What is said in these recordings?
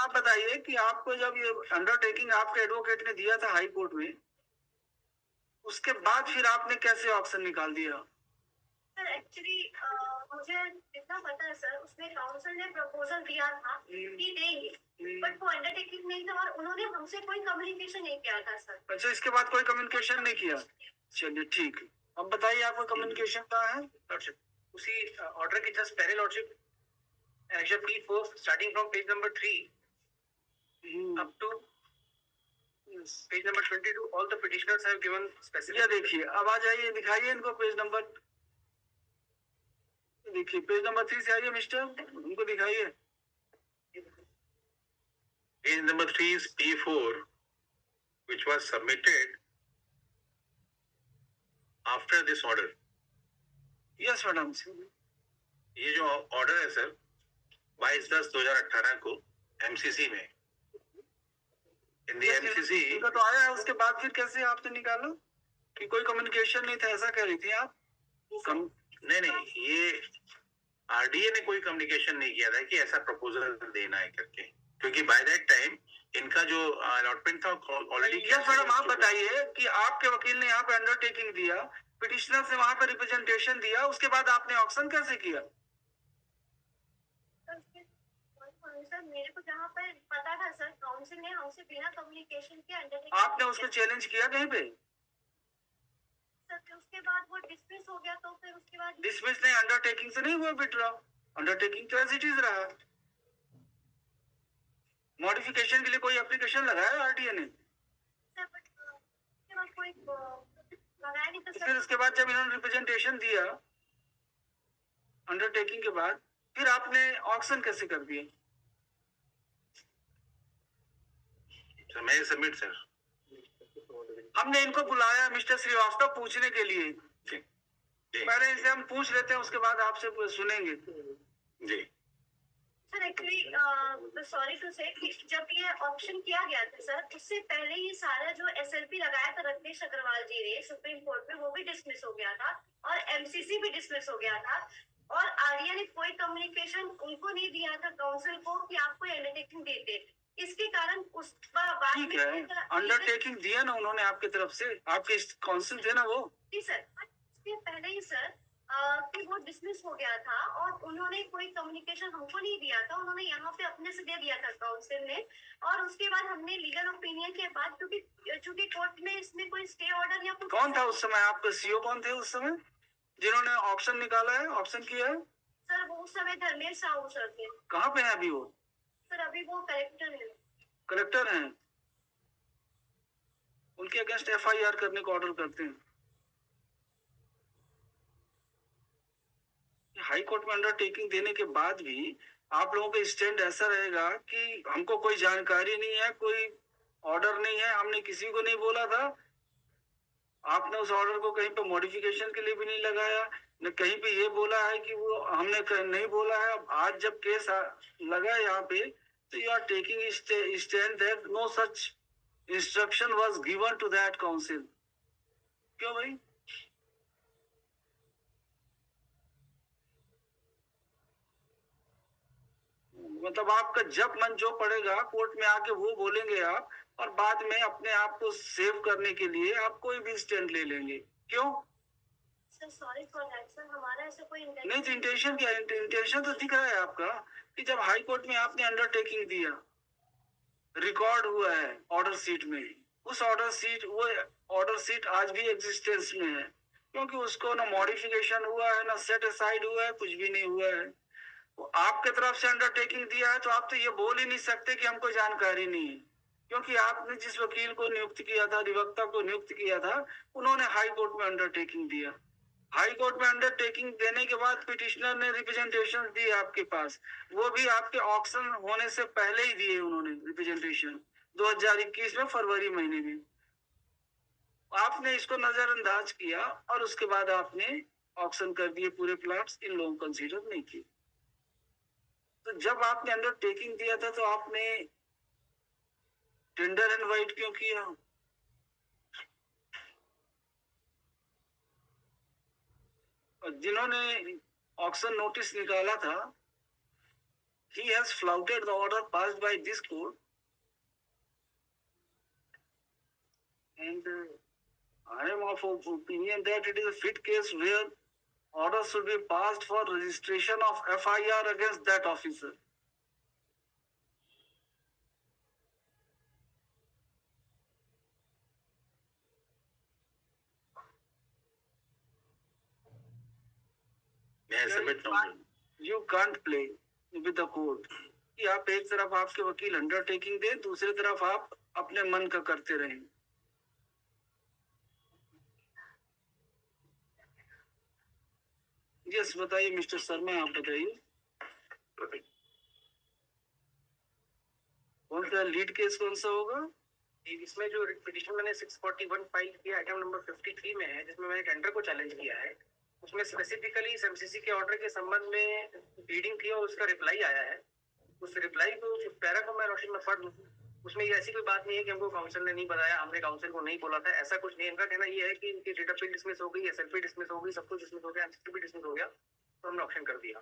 आप बताइए कि आपको जब ये अंडरटेकिंग आपके एडवोकेट ने दिया था हाई कोर्ट में, उसके बाद फिर आपने कैसे ऑक्शन निकाल दिया? सर एक्चुअली मुझे जितना पता है सर, उसमें काउंसिल ने प्रपोजल दिया था कि देंगे, बट वो अंडरटेकिंग नहीं था और उन्होंने हमसे कोई कम्युनिकेशन नहीं किया था सर। अच्छा, इसके बाद कोई कम्युनिकेशन नहीं किया? चलिए ठीक है, अब बताइए आपका कम्युनिकेशन कहाँ है? लॉर्डशिप, उसी ऑर्डर के जस्ट पहले lordship, action P4 starting from page number 3 up to page number 22 all the petitioners have given specific. ये देखिए, अब आ जाइए, दिखाइए इनको पेज नंबर, देखिए पेज नंबर 3 से आइए मिस्टर, उनको दिखाइए। Page number 3 is P4 which was submitted after this order. Yes madam, ये जो ऑर्डर है सर 22/10/2018 को एमसीसी में, इन दी एमसीसी इनका तो आया है, उसके बाद फिर कैसे आपने निकाला कि कोई कम्युनिकेशन नहीं था, ऐसा कह रही थी आप? नहीं, ये आरडीए ने कोई कम्युनिकेशन नहीं किया था कि ऐसा प्रपोजल देना है करके, क्योंकि बाय दैट टाइम इनका जो अलॉटमेंट था ऑलरेडी। यस मैडम, आप बताइए कि आपके वकील ने यहाँ पे अंडरटेकिंग दिया, पिटिशनर से वहां पे रिप्रेजेंटेशन दिया, उसके बाद आपने ऑक्शन कैसे किया? सर मेरे को जहाँ पर पता था सर, काउंसिल ने हमसे बिना कम्युनिकेशन के अंडरटेकिंग। आपने उसको चैलेंज किया कहीं पे? सर उसके बाद वो डिसमिस हो गया, तो फिर उसके बाद डिसमिस नहीं, अंडरटेकिंग से नहीं हुआ विड्रॉ, अंडरटेकिंग तो एज इट इज रहा। मॉडिफिकेशन के लिए कोई एप्लीकेशन लगाया आरटीए ने? सर बट कोई लगाया नहीं था सर। फिर उसके बाद जब इन्होंने रिप्रेजेंटेशन दिया अंडरटेकिंग के बाद, फिर आपने ऑक्शन कैसे कर दिया? सर मैं सबमिट सर, हमने इनको बुलाया मिस्टर श्रीवास्तव पूछने के लिए, पहले इनसे हम पूछ लेते हैं, उसके बाद आपसे सुनेंगे। जी सर एक्चुअली सॉरी टू से, जब ये ऑप्शन किया गया था सर, उससे पहले ही सारा जो एसएलपी लगाया था रत्नेश अग्रवाल जी ने सुप्रीम कोर्ट में, वो भी डिसमिस हो गया था और एमसीसी भी डिसमिस हो गया था, और आरडीए ने कोई कम्युनिकेशन उनको नहीं दिया था काउंसिल को कि आपको अंडरटेकिंग देते। इसके कारण उस बाद में अंडरटेकिंग दिया ना उन्होंने आपकी तरफ से, आपके काउंसिल थे ना वो। जी सर, इसके पहले ही सर कि वो डिसमिस हो गया था और उन्होंने कोई कम्युनिकेशन हमको नहीं दिया था, उन्होंने यहाँ पे अपने से दे दिया था काउंसिल ने, और उसके बाद हमने लीगल ओपिनियन के बाद, क्योंकि कोर्ट में इसमें कोई स्टे ऑर्डर या कुछ। कौन था उस समय आपके सीओ, कौन थे उस समय जिन्होंने ऑप्शन निकाला है, ऑप्शन किया है? सर वो उस समय धर्मेश साहू सर थे। कहाँ पे है अभी वो? सर अभी वो कलेक्टर है। कलेक्टर हैं, उनके अगेंस्ट एफआईआर करने को ऑर्डर करते हैं। हाई कोर्ट में अंडरटेकिंग देने के बाद भी आप लोगों का स्टैंड ऐसा रहेगा कि हमको कोई जानकारी नहीं है, कोई ऑर्डर नहीं है, हमने किसी को नहीं बोला था। आपने उस ऑर्डर को कहीं पे मॉडिफिकेशन के लिए भी नहीं लगाया, न कहीं पे ये बोला है कि वो हमने नहीं बोला है। अब आज जब केस लगा यहाँ पे, तो you are taking stand that no such instruction was given to that counsel. क्यों भाई? मतलब आपका जब मन जो पड़ेगा कोर्ट में आके वो बोलेंगे आप, और बाद में अपने आप को सेव करने के लिए आप कोई भी स्टैंड ले लेंगे। क्यों? Sir sorry for that sir, हमारा ऐसा कोई नहीं, तो इंटेंशन क्या है? इंटेंशन तो दिख रहा है आपका कि जब हाई कोर्ट में आपने अंडरटेकिंग दिया, रिकॉर्ड हुआ है ऑर्डर सीट में, उस वो ऑर्डर सीट आज भी एग्जिस्टेंस में है, क्योंकि उसको ना मॉडिफिकेशन हुआ है, ना सेट असाइड हुआ है, कुछ भी नहीं हुआ है। तो आपके तरफ से अंडरटेकिंग दिया है, तो आप तो ये बोल ही नहीं सकते कि हमको जानकारी नहीं है, क्योंकि आपने जिस वकील को नियुक्त किया था, अधिवक्ता को नियुक्त किया था, उन्होंने हाई कोर्ट में अंडरटेकिंग दिया। हाई कोर्ट में अंडरटेकिंग देने के बाद पिटिशनर ने रिप्रेजेंटेशन दिए आपके पास, वो भी आपके ऑक्शन होने से पहले ही दिए उन्होंने रिप्रेजेंटेशन, 2021 में फरवरी महीने में। आपने इसको नजरअंदाज किया और उसके बाद आपने ऑक्शन कर दिए पूरे प्लॉट्स, इन लोगों को कंसीडर नहीं किए। तो जब आपने अंडरटेकिंग दिया था, तो आपने टेंडर एंड वाइट क्यों किया? और जिन्होंने ऑक्शन नोटिस निकाला था, he has flouted the order passed by this court, and I am of opinion that it is a fit case where order should be passed for registration of FIR against that officer. You can't play with the court. कि आप एक तरफ आपके वकील undertaking दे, दूसरी तरफ आप अपने मन का करते रहें. यस बताइए मिस्टर शर्मा, आप बताइए कौन सा लीड केस कौन सा होगा? इसमें जो पिटीशन मैंने 641 फाइल किया आइटम नंबर 53 में है, जिसमें मैंने टेंडर को चैलेंज किया है, उसमें स्पेसिफिकली एमसीसी के ऑर्डर के संबंध में रीडिंग थी और उसका रिप्लाई आया है. उस रिप्लाई को, उस पैरा को मैं रोशन में पढ़ लूं. उसमें ये ऐसी कोई बात नहीं है कि हमको काउंसिल ने नहीं बताया, हमने काउंसिल को नहीं बोला था, ऐसा कुछ नहीं. इनका कहना ये है कि इनकी डेट अपील डिसमिस हो गई, एसएलपी डिसमिस हो गई, सब कुछ डिसमिस हो गया, एमसीसी भी डिसमिस हो गया, तो हमने ऑप्शन कर दिया.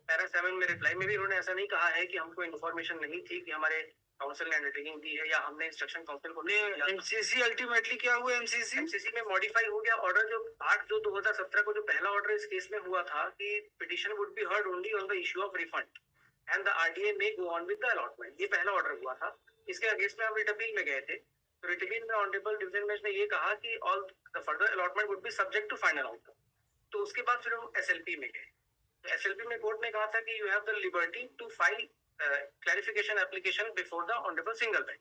पैरा 7 में रिप्लाई में भी उन्होंने ऐसा नहीं कहा है कि हमको इन्फॉर्मेशन नहीं थी कि हमारे काउंसिल ने अंडरटेकिंग दी है या हमने इंस्ट्रक्शन काउंसिल को नहीं. एमसीसी अल्टीमेटली क्या हुआ? एमसीसी में मॉडिफाई हो गया ऑर्डर. जो 8/2/2017 को जो पहला ऑर्डर इस केस में हुआ था कि petition would be heard only on the issue of refund and the RDA may go on with the allotment, ये पहला ऑर्डर हुआ था. इसके अगेंस्ट में हम रिट अपील में गए थे. तो रिट अपील में ऑनरेबल डिवीजन बेंच ने ये कहा कि all the further allotment would be subject to final outcome. तो उसके बाद फिर हम एसएलपी में गए. तो एसएलपी में कोर्ट ने कहा था कि you have the liberty to file clarification application before the honourable single bench.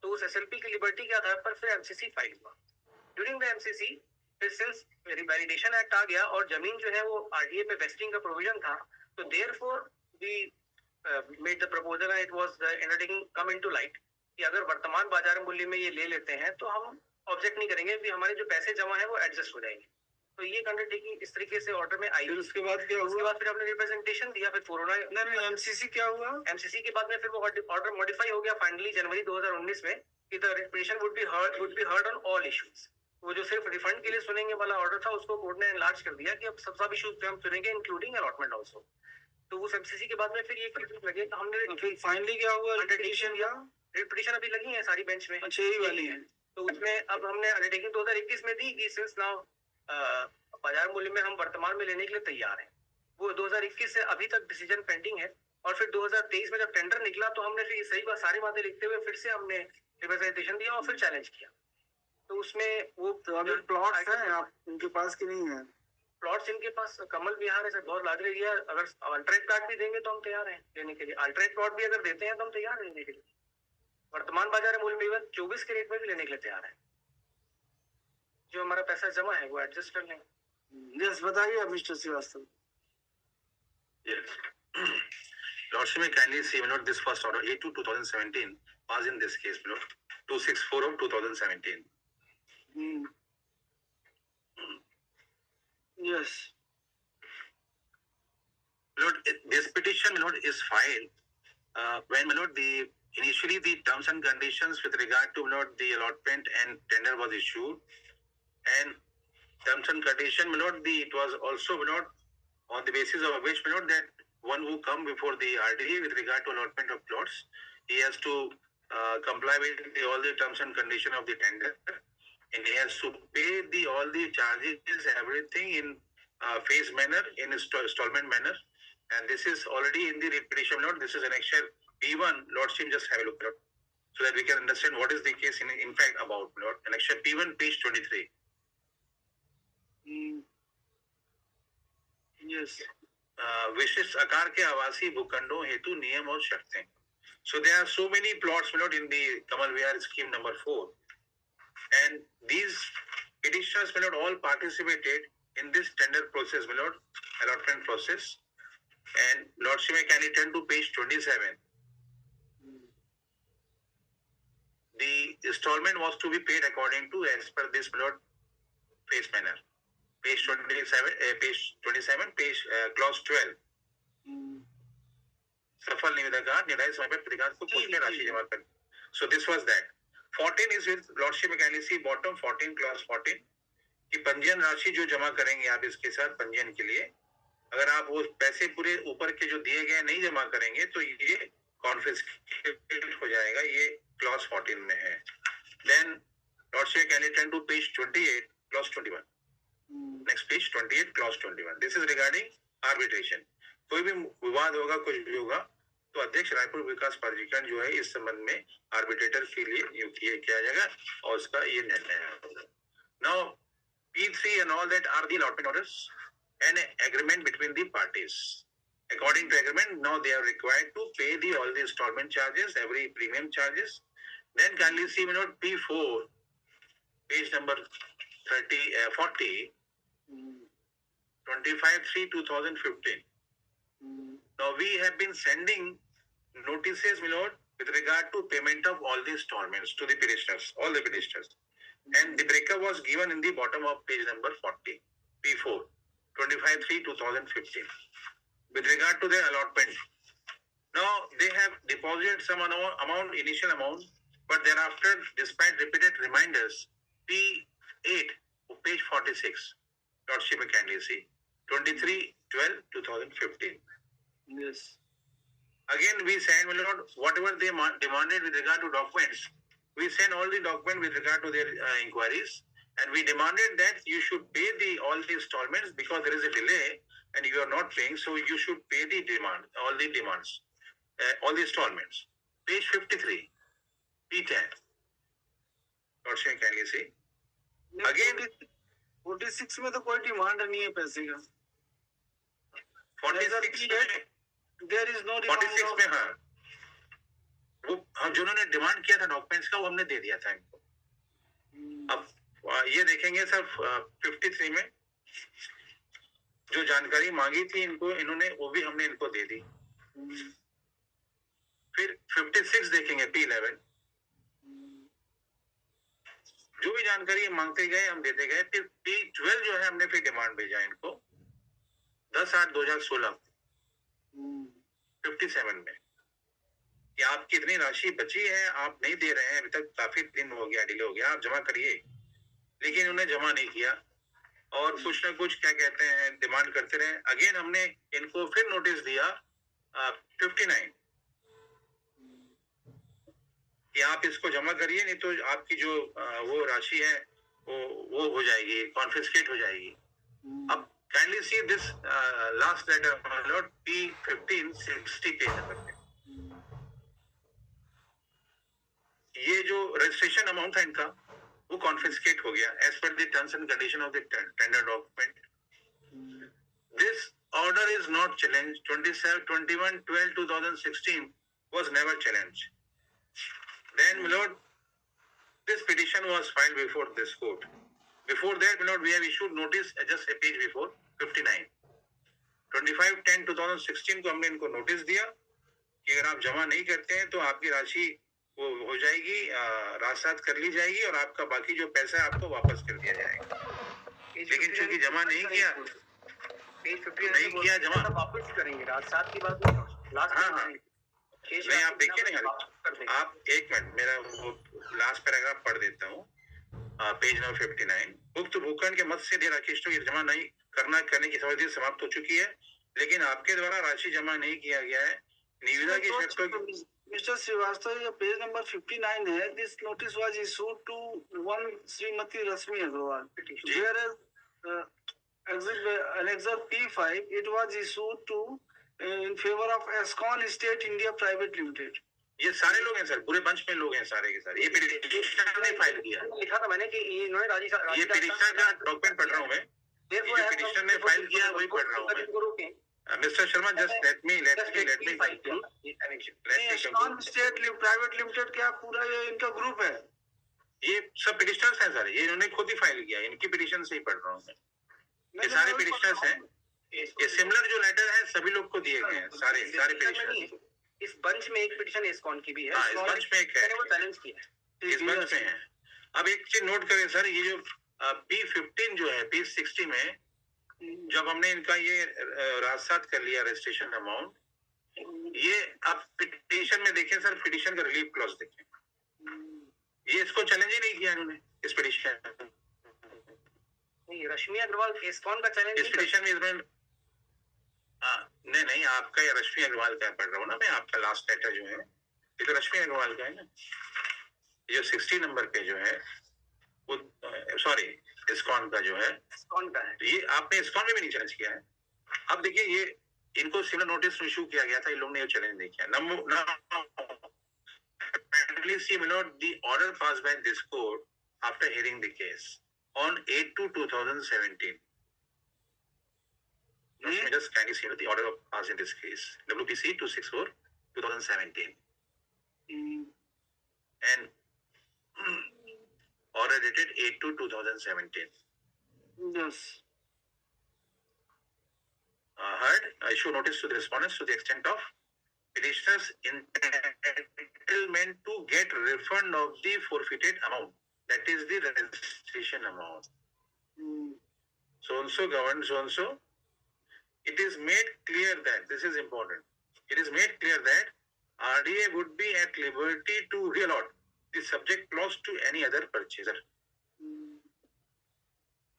तो उस एसएलपी की लिबर्टी के आधार पर फिर एमसीसी फाइल हुआ. ड्यूरिंग द एमसीसी फिर सिंस वैलिडेशन एक्ट आ गया और जमीन जो है वो आरडीए पे वेस्टिंग का प्रोविजन था, तो therefore we made the proposal and it was undertaking come into light कि अगर वर्तमान बाजार मूल्य में ये ले लेते हैं तो हम ऑब्जेक्ट नहीं करेंगे कि हमारे जो पैसे जमा है वो एडजस्ट हो जाएंगे. तो ये अंडरटेकिंग इस तरीके से ऑर्डर में आई. फिर उसके बाद क्या हुआ? उसके बाद फिर हमने रिप्रेजेंटेशन दिया. फिर कोरोना नहीं, एमसीसी क्या हुआ? एमसीसी के बाद में फिर वो ऑर्डर मॉडिफाई हो गया फाइनली जनवरी 2019 में कि the petition would be heard on all issues. वो जो सिर्फ रिफंड के लिए सुनेंगे वाला ऑर्डर था उसको कोर्ट ने एनलार्ज कर दिया कि अब सब इश्यूज पे हम सुनेंगे इंक्लूडिंग अलॉटमेंट आल्सो. तो उस एमसीसी के बाद में फिर ये केसेस लगे. तो हमने फिर फाइनली क्या हुआ? अंडरटेकिंग या पिटीशन अभी लगी है सारी बेंच में. अच्छा, यही वाली है. तो उसमें अब हमने अंडरटेकिंग 2021 में दी कि सिंस नाउ बाजार मूल्य में हम वर्तमान में लेने के लिए तैयार हैं. वो 2021 से अभी तक डिसीजन पेंडिंग है. और फिर 2023 में जब टेंडर निकला तो हमने फिर सही बात सारी बातें लिखते हुए फिर से हमने रिप्रेजेंटेशन दिया और फिर चैलेंज किया. तो उसमें वो तो अभी प्लॉट्स हैं आप इनके पास की नहीं है? प्लॉट्स इनके पास कमल विहार ऐसे बहुत लार्ज एरिया. अगर अल्टरनेट प्लॉट भी देंगे तो हम तैयार हैं लेने के लिए. अल्टरनेट प्लॉट भी अगर देते हैं तो हम तैयार हैं लेने के लिए. वर्तमान बाजार मूल्य में 24 के रेट में भी लेने के लिए तैयार है. जो हमारा पैसा जमा है वो एडजस्ट कर लेंगे. यस बताइए mister Srivastava. Yes. Lordship, may kindly see, this first order A2/2017 was in this case, 264 of 2017. Yes. This petition, is filed when, initially the terms and conditions with regard to, the allotment and tender was issued, and terms and condition, it was also, on the basis of which, that one who come before the RDA with regard to allotment of plots, he has to comply with all the terms and condition of the tender, and he has to pay all the charges, everything in phase manner, in installment manner, and this is already in the petition. This is annexure P1. Lordship, just have a look at so that we can understand what is the case in fact about. Annexure P1, page 23. Yes. विशिष्ट आकार के आवासीय भूखंडों हेतु नियम और शर्तें. So there are so many plots, in the Kamal Vihar scheme number 4, and these petitioners, all participated in this tender process, allotment process. And Lordship, can you turn to page 27? The installment was to be paid according to as per this phase manner. Page 27, clause 12. सफल निविदा निर्धारित समय पर प्रतिकांश को कुछ में राशि जमा कर. So this was that. 14 is with Lordship, can you see bottom 14, clause 14 कि पंजीयन राशि जो जमा करेंगे आप इसके साथ पंजीयन के लिए, अगर आप वो पैसे पूरे ऊपर के जो दिए गए नहीं जमा करेंगे तो ये कॉन्फिस्केट हो जाएगा, ये क्लॉज 14 में है। Then lordship can turn to page 28 clause 21। Next page 28 clause 21। This is regarding arbitration. कोई भी विवाद होगा, कुछ भी होगा, तो अध्यक्ष रायपुर विकास प्राधिकरण जो है इस संबंध में आर्बिट्रेटर के लिए नियुक्त किया जाएगा और उसका ये निर्णय होगा। Now P3 and all that are the allotment orders and agreement between the parties. According to agreement, now they are required to pay all the installment charges, every premium charges. Then kindly see note P4, page number 40, 25/3/2015. Now we have been sending notices, my lord, with regard to payment of all the installments to the petitioners, all the petitioners. And the breakup was given in the bottom of page number 40, P4, 25/3/2015. With regard to their allotment, now they have deposited some amount, initial amount, but thereafter, despite repeated reminders, P8, page 46, Lordship may kindly see, 23/12/2015. Yes. Again, we send, my lord, whatever they demanded with regard to documents, we send all the documents with regard to their inquiries, and we demanded that you should pay all the installments because there is a delay and you are not paying, so you should pay the all the demands, all the installments. Page 53, P10. Lordship, can you see? Again, 46 में तो कोई demand नहीं है पैसे का। 46 में, There is no 46 में, हाँ, वो हम जिन्होंने डिमांड किया था डॉक्यूमेंट्स का वो हमने दे दिया था इनको। अब ये देखेंगे सर 53 में जो जानकारी मांगी थी इनको, इन्होंने वो भी हमने इनको दे दी। फिर 56 देखेंगे P11, जो भी जानकारी मांगते गए हम देते गए। फिर P12 जो है हमने फिर डिमांड भेजा इनको 10/8/2016, 57 में कि आपकी इतनी राशि बची है, आप नहीं दे रहे हैं, अभी तक काफी दिन हो गया, डिले हो गया, आप जमा करिए। लेकिन उन्होंने जमा नहीं किया और कुछ ना कुछ क्या कहते हैं डिमांड करते रहे। अगेन हमने इनको फिर नोटिस दिया 59 कि आप इसको जमा करिए, नहीं तो आपकी जो वो राशि है वो हो जाएगी, कॉन्फिस्केट हो जाएगी। अब kindly see this last letter P15 60 page number पे, ये जो रजिस्ट्रेशन अमाउंट था इनका वो कॉन्फिस्केट हो गया as per the terms and condition of the tender document. This order is not challenge. 21/12/2016 was never challenged. Then, my lord, this petition was filed before this court. Before that, my lord, we have issued notice just a page before 59. 25/10/2016 को हमने इनको notice दिया कि अगर आप जमा नहीं करते हैं तो आपकी राशि वो हो जाएगी, राजसात कर ली जाएगी और आपका बाकी जो पैसा है आपको वापस कर दिया जाएगा। लेकिन चूंकि जमा नहीं किया, नहीं किया जमा, वापस करेंगे राजसात की बात नहीं। हाँ हाँ नहीं, आप देखिए ना, आप एक मिनट मेरा वो लास्ट पैराग्राफ पढ़ देता हूँ, पेज नंबर 59। उक्त भूखंड के मत से दे राकेश की जमा नहीं करने की समझ समाप्त हो चुकी है, लेकिन आपके द्वारा राशि जमा नहीं किया गया है। निविदा की शर्तों Mr. Srivastava, ये पेज नंबर 59 है। This notice was issued to one Srimati Rasmi Agrawal. Whereas Annexure P5, it was issued to in favor of Escon State India Private Limited. ये सारे लोग हैं सर, पूरे बंच में लोग हैं सारे के सारे। ये पिटिशनर ने फाइल किया, लिखा था मैंने कि इन्होंने ये पिटिशनर का डॉक्यूमेंट पढ़ रहा हूँ मैं, ये जो पिटिशनर ने फाइल किया वही पढ़ रहा हूँ मैं। Mr. Sharma, just let me conclude. Escon State Private Limited क्या पूरा ये इनका ग्रुप है? ये सब पिटिशनर्स हैं सर, ये इन्होंने खुद ही फाइल किया, इनकी पिटिशन से ही पढ़ रहा हूँ मैं। ये सारे पिटिशनर्स हैं, ये सिमिलर जो लेटर है सभी लोग को दिए गए हैं, सारे पिटिशनर्स। इस बंच में एक पिटिशन एस्कॉन की भी है। हाँ, इस बंच में एक है, वो चैलेंज किया, इस बंच में है। अब एक चीज नोट करें सर, ये जो P15 जो है P60 में जब हमने इनका ये राजसात कर लिया रजिस्ट्रेशन अमाउंट, ये अब पिटिशन में देखें सर, पिटिशन का रिलीफ क्लॉज देखें, ये इसको चैलेंज ही नहीं किया इन्होंने इस पिटिशन। रश्मि अग्रवाल एस्कॉन का चैलेंज इस पिटिशन में इन्होंने नहीं नहीं, आपका ये रश्मि अग्रवाल का पढ़ रहा हूँ ना मैं, आपका लास्ट लेटर जो है ये तो रश्मि अग्रवाल का है ना, ये जो 60 नंबर पे जो है वो, सॉरी इस्कॉन का जो है, कौन का है? ये आपने इस्कॉन में भी नहीं चैलेंज किया है। अब देखिए ये इनको सिमिलर नोटिस इशू किया गया था, इन लोगों ने चैलेंज नहीं किया। Apparently, see, my lord, the order passed by this court after hearing the case on 8/2/2017. Let me just kindly see the order passed in this case, WPC 264/2017, and order dated 8/2/2017. Yes. Heard, issue notice to the respondents to the extent of petitioners' entitlement to get refund of the forfeited amount, that is the registration amount. So also governed, so also it is made clear that, this is important, it is made clear that RDA would be at liberty to reallot the subject clause to any other purchaser.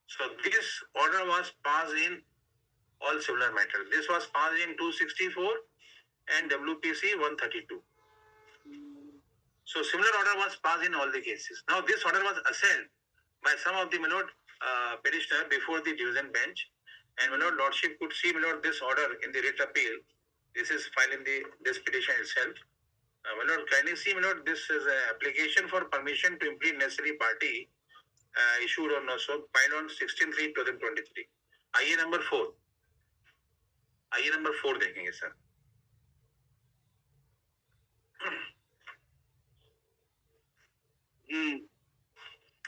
So this order was passed in all similar matters. This was passed in 264 and WPC 132. So similar order was passed in all the cases. Now this order was assailed by some of the petitioner before the division bench, and lordship could see this order in the writ appeal. This is filed in this petition itself. Kindly see this is an application for permission to implement necessary party issued on also filed on 16/3/2023. IA number 4. IA number 4 देखेंगे sir.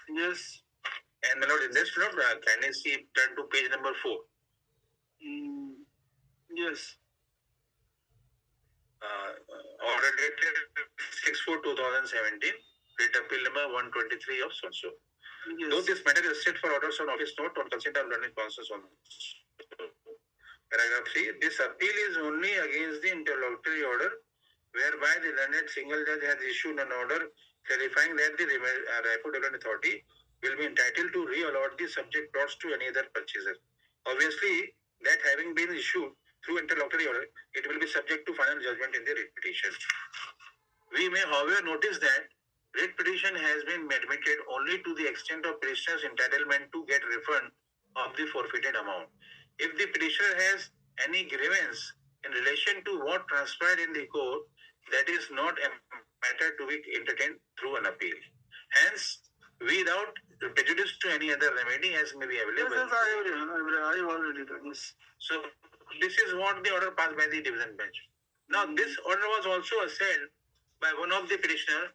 Yes. And my lord, in this note, kindly see, turn to page number 4. Yes. Order dated 6/4/2017, writ appeal number 123 of so. Yes. Though this matter is set for orders on office note on consent of learned counsels on paragraph 3, this appeal is only against the interlocutory order whereby the learned single judge has issued an order clarifying that the Raipur Development Authority will be entitled to reallot the subject plots to any other purchaser. Obviously, that having been issued through interlocutory order, it will be subject to final judgment in the writ petition. We may, however, notice that writ petition has been admitted only to the extent of petitioner's entitlement to get refund of the forfeited amount. If the petitioner has any grievance in relation to what transpired in the court, that is not a matter to be entertained through an appeal. Hence, without prejudice to any other remedy as may be available. Yes, I have already done this. So, this is what the order passed by the division bench. Now, this order was also assailed by one of the petitioner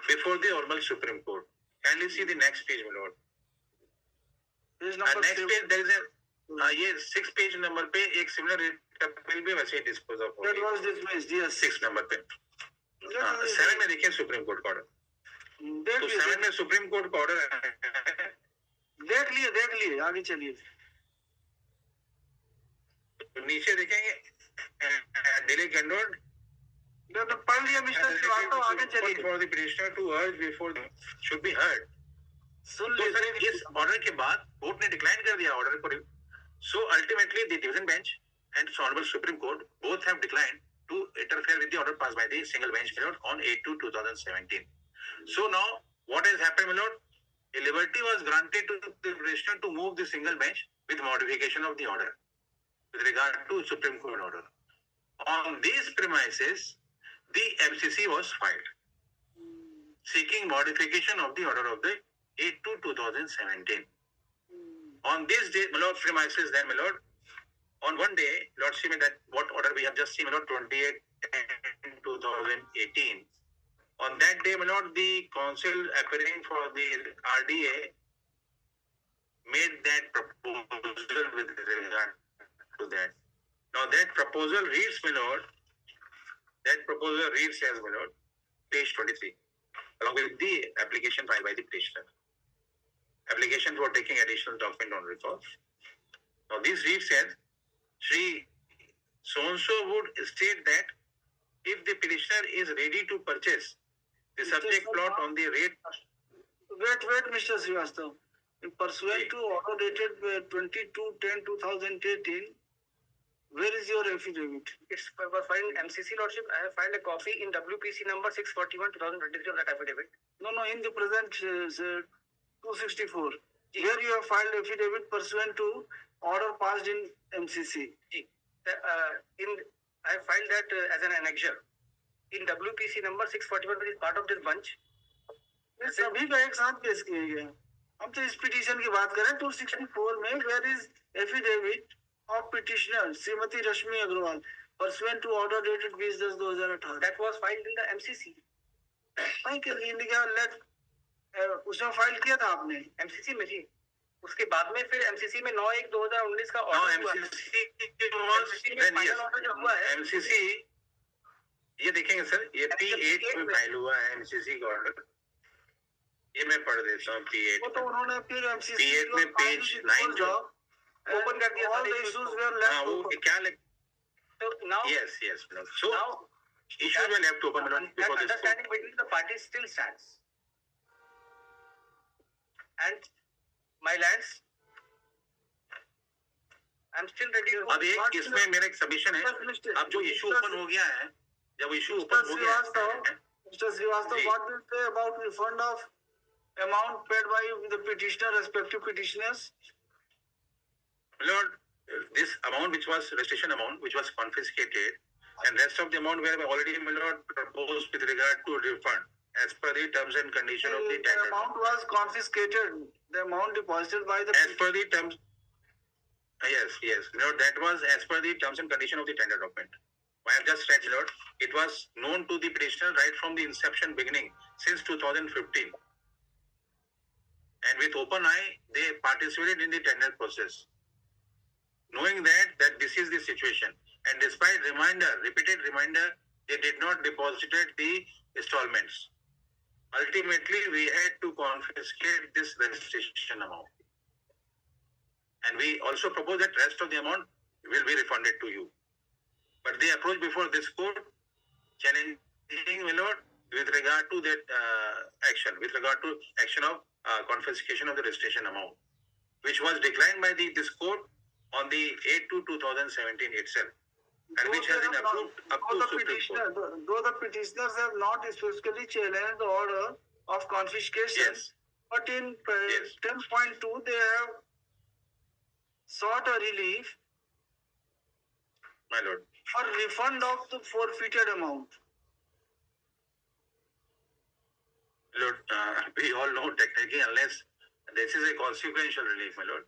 before the Honorable Supreme Court. Kindly see the next page, my lord. Page number Next 7. page, there is a ये 6 page number पे एक similar appeal भी वैसे dispose of That was dismissed. Yes. 6 number पे. 7 में देखिए supreme court का order. तो 7 में सुप्रीम कोर्ट का ऑर्डर देख लिए आगे चलिए. नीचे देखेंगे डिले कैंडोड पढ़ लिया मिस्टर श्रीवास्तव, आगे चलिए. For the petitioner to urge before should be heard. सुन तो सर इस ऑर्डर के बाद कोर्ट ने डिक्लाइन कर दिया ऑर्डर को. So ultimately the division bench and Honorable Supreme Court both have declined to interfere with the order passed by the single bench on 8/2/2017. So now what has happened, my lord? A liberty was granted to the petitioner to move the single bench with modification of the order with regard to Supreme Court order. On these premises, the MCC was filed seeking modification of the order of the 8/2/2017. On this day, my lord, premises then, my lord, on one day, Lord see me that what order we have just seen, my lord, 28/10/2018. On that day, my lord, the council appearing for the RDA made that proposal with regard to that. Now that proposal reads, my lord, as, my lord, page 23, along with the application filed by the petitioner. Application for taking additional document on recall. Now this reads as, Shri so-and-so would state that if the petitioner is ready to purchase the subject plot on the rate. Wait, Mr. Srivastav. Pursuant to order dated 22/10/2018, Where is your affidavit? It's was filed in MCC Lordship. I have filed a copy in WPC number 641/2023 of that affidavit. No, in the present 264, where you have filed affidavit pursuant to order passed in MCC. I have filed that as an annexure in WPC number 641, which is part of this bunch. ये सभी का एक साथ पेश किया गया। हम तो इस पिटीशन की बात करें 264 में, where is affidavit of petitioner Shrimati Rashmi Agarwal pursuant to order dated 20/10/2018। That was filed in the MCC. नहीं कि इंडिया लेट उसमें फाइल किया था आपने MCC में जी। उसके बाद में फिर MCC में 9/1/2019 का Now ऑर्डर हुआ। MCC में फाइनल ऑर्डर जो हुआ है MCC ये देखेंगे सर, ये P8 में फाइल हुआ है MCC का ऑर्डर। ये मैं पढ़ देता हूँ P8। वो तो उन्होंने फिर MCC P8 में पेज 9 जो ओपन कर दिया। all the issues were हाँ left वो open। क्या लिख So now yes so now issues were left open that before this court. understanding between the parties still stands. And my lands, I'm still ready to. अब एक इसमें मेरा एक submission है। अब जो इशू ओपन हो गया है, जब इशू ओपन हो गया है, Mr. Srivastava, ji. what do you say about refund of amount paid by the petitioner, respective petitioners? Lord, this amount which was registration amount which was confiscated and rest of the amount were already, my lord, proposed with regard to refund as per the terms and condition of the The tender. amount was confiscated, the amount deposited by the As per the terms, yes, Lord, that was as per the terms and condition of the tender document. I have just read, Lord, it was known to the petitioner right from the inception beginning since 2015. And with open eye, they participated in the tender process. Knowing that this is the situation, and despite repeated reminder, they did not deposited the installments. Ultimately, we had to confiscate this registration amount. And we also propose that rest of the amount will be refunded to you. But they approached before this court, challenging, my lord, with regard to that action of confiscation of the registration amount, which was declined by this court on the 8/2/2017 itself, and which has been approved up to Supreme Court. Though the petitioners have not specifically challenged the order of confiscation, Yes. but in Yes. 10.2 they have sought a relief My lord. for refund of the forfeited amount. Lord, we all know technically, unless this is a consequential relief, my lord.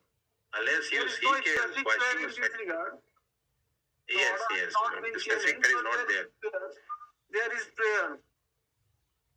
Unless There you is no seek a specific prayer in quasi- this regard. The yes, order has yes, not Lord. been The specific challenged, is but not there. There is prayer